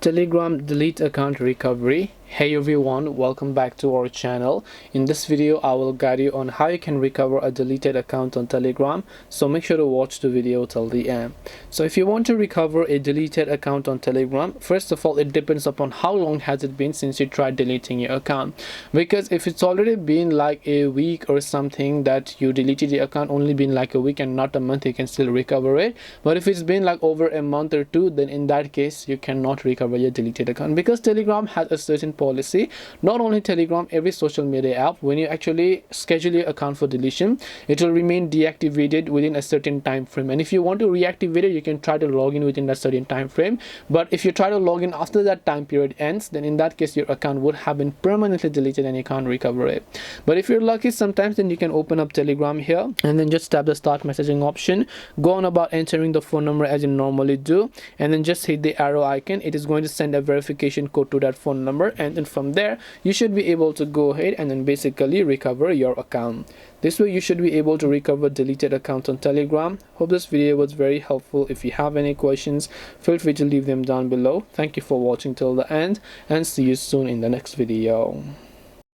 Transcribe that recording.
Telegram delete account recovery. Hey everyone, welcome back to our channel. In this video I will guide you on how you can recover a deleted account on Telegram, so make sure to watch the video till the end. So if you want to recover a deleted account on Telegram, first of all it depends upon how long has it been since you tried deleting your account, because if it's already been like a week or something that you deleted the account, only been like a week and not a month, you can still recover it. But if it's been like over a month or two, then in that case you cannot recover your deleted account, because Telegram has a certain policy. Not only Telegram, every social media app, when you actually schedule your account for deletion, it will remain deactivated within a certain time frame, and if you want to reactivate it, you can try to log in within that certain time frame. But if you try to log in after that time period ends, then in that case your account would have been permanently deleted and you can't recover it. But if you're lucky sometimes, then you can open up Telegram here and then just tap the start messaging option, go on about entering the phone number as you normally do, and then just hit the arrow icon. It is going to send a verification code to that phone number, and then from there you should be able to go ahead and then basically recover your account. This way you should be able to recover deleted accounts on Telegram. Hope this video was very helpful. If you have any questions, feel free to leave them down below. Thank you for watching till the end, and see you soon in the next video.